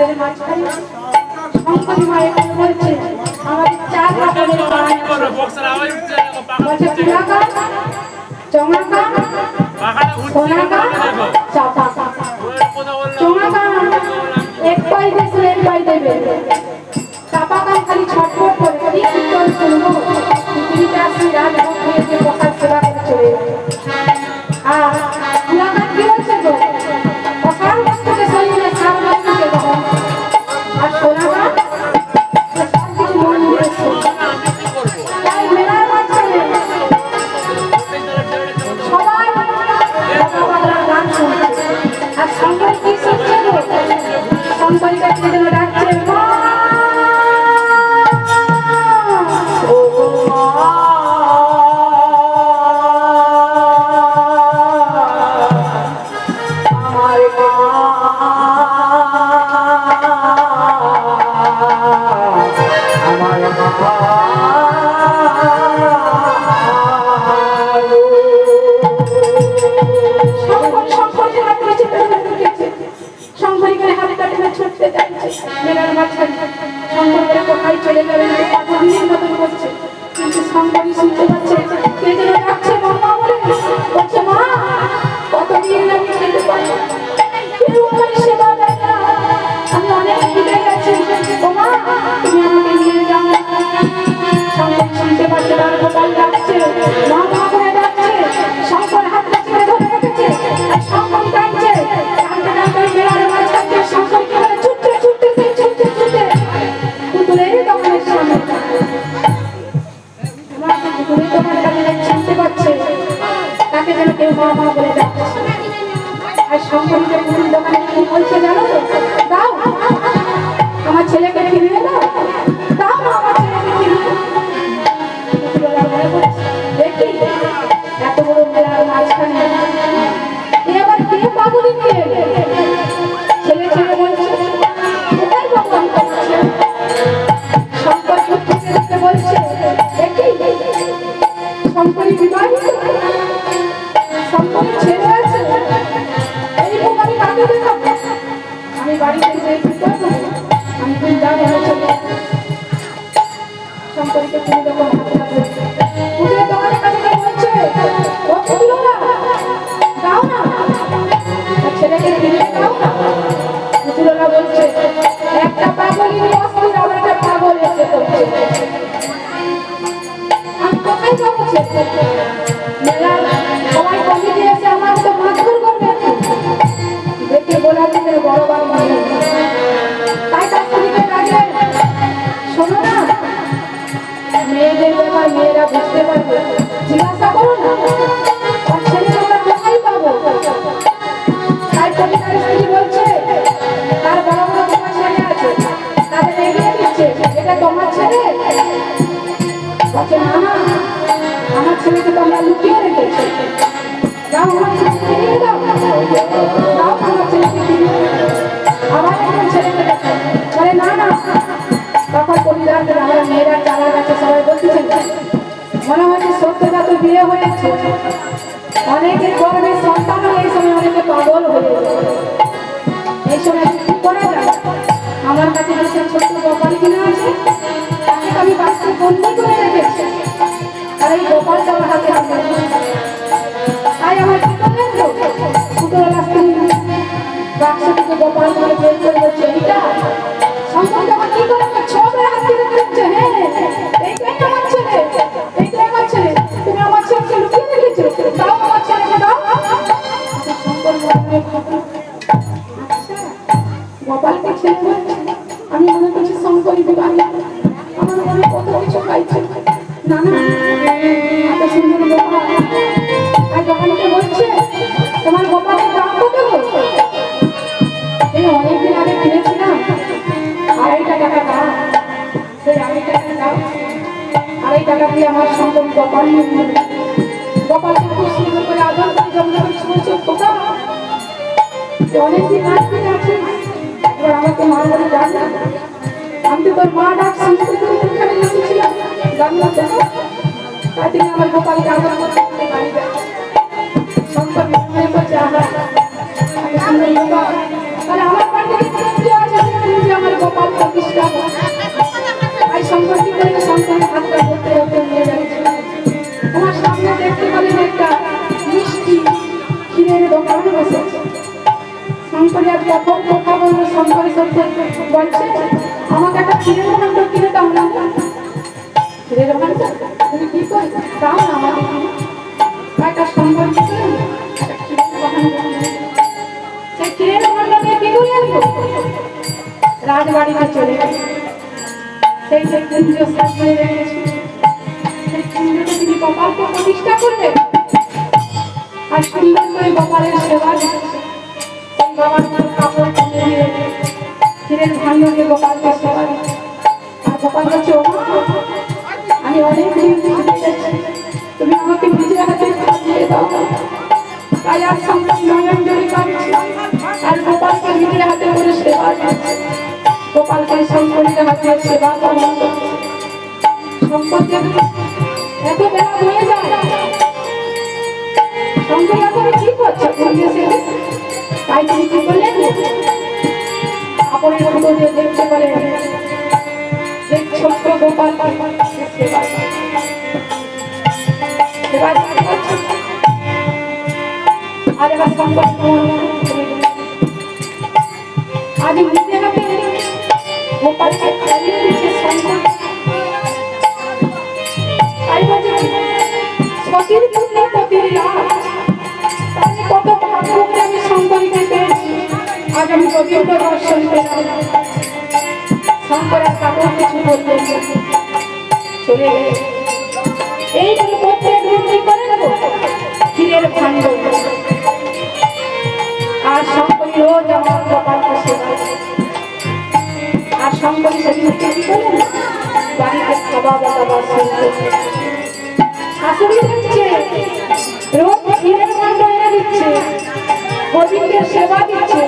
মেলার মাঝখানে শঙ্করী মায়ের বলছে আমাদের চার রকমের বলছে পুরাকা চমাকা সোনাকা চাপা চমাকা এক পাই দেশে এক পাই দেবে চাপা কান খালি ছটফট করে কি কীর্তন শুনবো পৃথিবীতে আসি রাত খেয়ে বসার সেবা করে চলে যাবে আর পুরাকা কি বলছে গো অসার বস্তুকে শরীরে সার বস্তুকে গ্রহণ আর সোনাকা সব কিছু মন দিয়েছে তাই মেলার মাঝখানে সবাই গান শুনছে আর শঙ্কর কি শুনছে গো শঙ্করীকে কে যেন ডাকছে মা মেলার মাঝখানে শঙ্করীরা কোথায় চলে যাবে পাগলের মতন করছে কিন্তু শঙ্করী শুনতে পাচ্ছে কে যেন ডাকছে মা বলে বলছে মা কতদিন আমি খেতে পারি কেউ আমার সেবা দেয় না আমি অনেক ভুলে গেছি ও মা তুমি আমাকে নিয়ে যাও শঙ্করী শুনতে পাচ্ছে তার গোপাল ডাকছে মা মা করে ডাকছে শঙ্কর হাতটা ছেড়ে ধরে রেখেছে আর শঙ্কর ডাকছে টানতে টানতে মেলার মাঝখানে শঙ্করকে বলে ছুটতে ছুটতে সেই ছুটতে ছুটতে পুতুলের দোকানের সামনে আমার পুতুলের দোকানের কাছে চিনতে পারছে তাকে যেন কেউ মা মা বলে ডাকছে আর শঙ্করীকে পুতুল দোকানে কি বলছে জানো তো দাও আমার ছেলেকে ফিরিয়ে দাও দাও আমার ছেলেকে ফিরিয়ে পুতুলেরা মনে করছে দেখি এত বড় মেলার মাঝখানে এবার কে পাগলি কে ছেলে ছেলে বলছে কোথায় ভগবান করছে শঙ্কর করতে বলছে দেখি শঙ্করী বিবাহিত শঙ্করের ছেলে আছে এই মুখ আমি কাকে দেখাবো আমি বাড়িতে যাই কি করবো আমি চিন্তা হয়ে চলে শঙ্করীকে তুমি যখন পুজোর দোকানের কাছে বলছে ও পুতুলা দাও না ছেলেকে ফিরিয়ে দাও না পুতুলা বলছে একটা পাগলি অস্থির আর একটা পাগল এসে করছে আমি কোথায় যাবো মেলার সবাই কমিটি এসে আমার তো মাথুর করবে দেখে বলা দিতে বড় বড় মানুষ তাই তার স্ত্রীকে ডাকলেন শোনো না মেয়েদের ব্যাপার মেয়েরা বুঝতে পারবে জিজ্ঞাসা করো না আর ছেলে আমরা কোথায় পাবো তাই কবিতার স্ত্রী বলছে তার বড় বড় তোমার ছেলে আছে তাদের এগিয়ে দিচ্ছে এটা তোমার ছেলে বলছে না না আমার ছেলেকে তো আমরা লুকিয়ে রেখেছি যাও আমার ছেলেকে ফিরিয়ে দাও যাও আমার ছেলেকে ফিরিয়ে আবার আমার ছেলেকে দেখো বলে না না তখন পরিবারদের আমরা মেয়েরা চালা গেছে সবাই বলতেছেন মনে হচ্ছে সত্যটা তো বিয়ে হয়েছে অনেকের গর্ভে সন্তান এই সময় অনেকে পাগল হয়ে এই সময় কি করা যায় আমার কাছে যে ছোট্ট গোপাল কিনা আছে তাকে আমি বাচ্চা বন্দি করে রেখেছি আর এই গোপালটা আমার হাতে হাতে তাই আমার কি করলেন তো পুতুলা স্ত্রী বাক্স থেকে গোপাল করে বের করে বলছে এইটা শঙ্কর যখন কি করে ছবের হাত থেকে দিচ্ছে হ্যাঁ এইটাই আমার ছেলে এইটাই আমার ছেলে তুমি আমার ছেলেকে লুকিয়ে রেখেছো দাও আমার ছেলেকে দাও শঙ্কর গোপালকে ছেলে বলছে আমি মনে করছি শঙ্করী বিবাহিত আমার মনে কত কিছু পাইছে না না এত সুন্দর গোপাল আর গোপালকে বলছে তোমার গোপালের দাম কত এই অনেকদিন আগে কিনেছিলাম 2.5 টাকা দাও সেই 2.5 টাকা দাও 2.5 টাকা দিয়ে আমার শঙ্কর গোপাল নিয়ে গোপালকে খুব সুন্দর করে আদর করে যমুনা বলছে খোকা অনেকদিন আগে আছে এবার আমাকে মা বলে ডাক না আমি তো তোর মা ডাকছি এখানে এসেছিলাম জানলা দেখো তাই তিনি আমার গোপালকে আদর করতে বাড়ি দেয় শঙ্কর মনে করছে আহা সুন্দর গোপাল তাহলে আমার বাড়িতে কি আছে ঠাকুর এসেছে। শঙ্করী আর কখন কথা বলবো, শঙ্করী সত্যি বলছে আমাকে একটা ক্ষীরের ভাণ্ড কিনে দাও না। ক্ষীরের ভাণ্ড তুমি কি করবে, দাও না আমাকে কিনে। একটা শঙ্করী কি করে একটা ক্ষীরের ভাণ্ড, সেই ক্ষীরের ভাণ্ড নিয়ে কি করে আসবো, রাজবাড়িতে চলে গেছে। সেই যে কুঞ্জ সাজিয়ে রেখেছে, সেই কুঞ্জকে তিনি গোপালকে প্রতিষ্ঠা করবে আর সুন্দর করে গোপালের সেবা দিচ্ছে। সেই বাবার কাপড় কিনে দিয়ে ক্ষীরের ভাণ্ড নিয়ে গোপালকে সেবা দিচ্ছে। আর গোপাল বলছে ও মা, আমি অনেক দিন খেতে তুমি আমাকে নিজের হাতে খাইয়ে দাও। তাই আর সঙ্গে নয়ন জড়ি কাঁদছে আর গোপালকে নিজের হাতে করে সেবা দিচ্ছে। গোপালকে শঙ্করীর হাতে সেবা গ্রহণ করছে। শঙ্করকে এত বেলা হয়ে যায়, শঙ্করী এখন কি করছে বুঝিয়েছে। তাই তিনি কি করলেন, কাপড়ের মতো দিয়ে দেখতে পারেন যে ছোট্ট গোপাল সেবা সেবা করছে। আর এবার শঙ্কর আজ নিজে হাতে গোপালকে খাইয়ে দিচ্ছে শঙ্কর। তাই বলছে সতীর পুণ্যে পতির লাভ। তাহলে কত ভাগ্য করে আমি শঙ্করীকে পেয়েছি, আজ আমি গোবিন্দ দর্শন পেলাম। শঙ্কর আর কাপড় কিছু বললেন না, চলে গেলেন। এই বলে প্রত্যেক দিন কি করে নেব ক্ষীরের ভাণ্ড। আর শঙ্করী রোজ আমার গোপালকে সেবা, আর শঙ্করী সেদিন কি করলেন, বাড়িতে খাওয়া দাওয়া শুনতে। শাশুড়ি দিচ্ছে রোজ ক্ষীরের ভাণ্ড এনে দিচ্ছে, গোবিন্দের সেবা দিচ্ছে,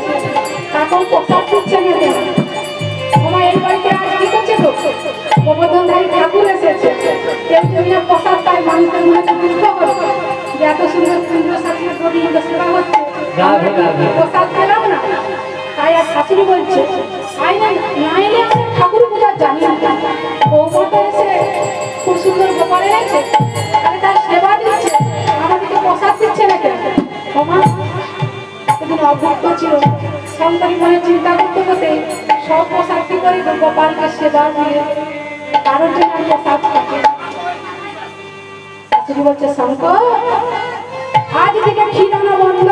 তখন প্রসাদ দিচ্ছে না কেন? আমার এই বাড়িতে আজ কি করছে তো, গোবর্ধনধারী ঠাকুর এসেছে, কেউ যদি না প্রসাদ পায় মানুষের মনে তো দুঃখ হবে যে এত সুন্দর সুন্দর শাশুড়ি গোবিন্দ সেবা হচ্ছে, প্রসাদ পেলাম না। তাই আর শাশুড়ি বলছে আই না এলে ঠাকুর পূজা জানি না, বৌমাটা এসে খুব সুন্দর গোপাল এনেছে, তাহলে তার সেবা দিচ্ছে, আমাদেরকে প্রসাদ দিচ্ছে না কেন? ওমা এতদিন অভুক্ত ছিল। শঙ্করী মনে চিন্তা করতে করতে সব প্রসাদ কি করে গোপালকে সেবা দিয়ে কারোর জন্য প্রসাদ থাকে। শাশুড়ি বলছে শঙ্কর আজ থেকে ক্ষীর আনা বন্ধ,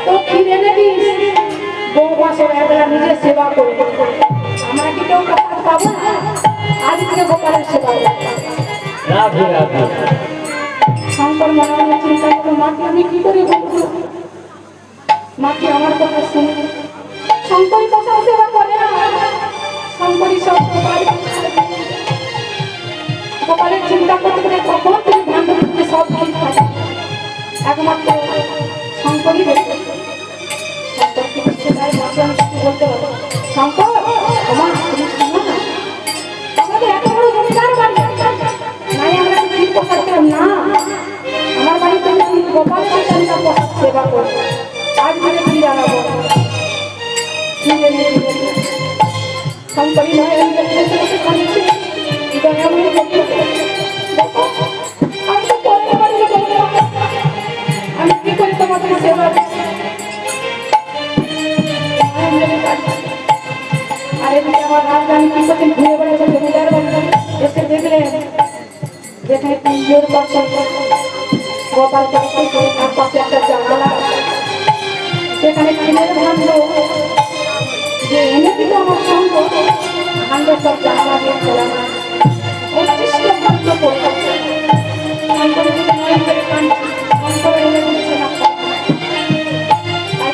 যত ক্ষীর এনে দিস বৌমা সব একবেলা নিজের সেবা করে, আমরা কি কেউ প্রসাদ পাবো না? আজ থেকে গোপালের সেবা করবো। শঙ্কর মনে মনে চিন্তা করলো মাকে আমি কি করে বলবো, মাকে আমার কথা শুনে। শঙ্করী প্রসাদ সেবা করে না, শঙ্করী সব গোপালের চিন্তা করতে করে কখন তিনি ভাণ্ড করতে সব ঠিক থাকে। একমাত্র শঙ্করী বলছে, শঙ্করকে বলছে তাই মাকে আমি কিছু বলতে পারবো। শঙ্কর তোমার তুমি শোনো না, আমাদের এত বড় জমিদার বাড়ি, নাই আমরা কি প্রসাদ পেলাম না, আমার বাড়িতে আমি গোপালের প্রসাদ সেবা করবো, আজ মানে কি জানাবো। শঙ্করী নয় আমি তো পরের বাড়িতে বলবো আমি কি করি তোমাকে সেবা। আর এদিকে আমার রাজধানী কি করছেন ঘুরে বেড়াচ্ছেন জমিদার বাড়ি, এসে দেখলেন যেখানে কুঞ্জের পাশে গোপাল তার পাশে একটা জানালা, সেখানে ক্ষীরের ভাণ্ড যে এনে দিল আমার সঙ্গ, ভাণ্ড সব জানালা দিয়ে খোলা না, 25টা ভাণ্ড পড়ে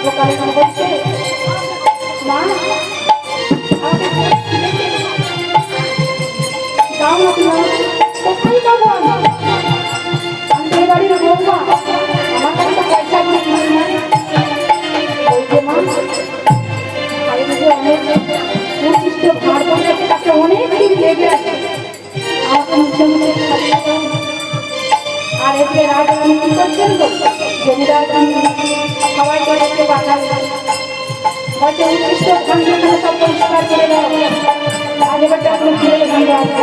গোপালের বলছে মা দাও না তুমি, কোথায় পাবো আমি এই বাড়ির বৌমা, আমার কাছে তো পয়সা গুলো কিনে নেয়। ওই যে মা অনেক 25টা ভাঁড় পড়ে তাকে অনেক দিন লেগে আছে, আমাকে মুখে মুখে খাইয়ে দাও। আর এদিকে রাজরানী কি করছেন তো জমিদার সবাইকে ডেকে পাঠালেন, বলছে 25টা ভাঁড় সব পরিষ্কার করে দাও, আজ এবার আপনার ঘুরে ভাঙা আছে।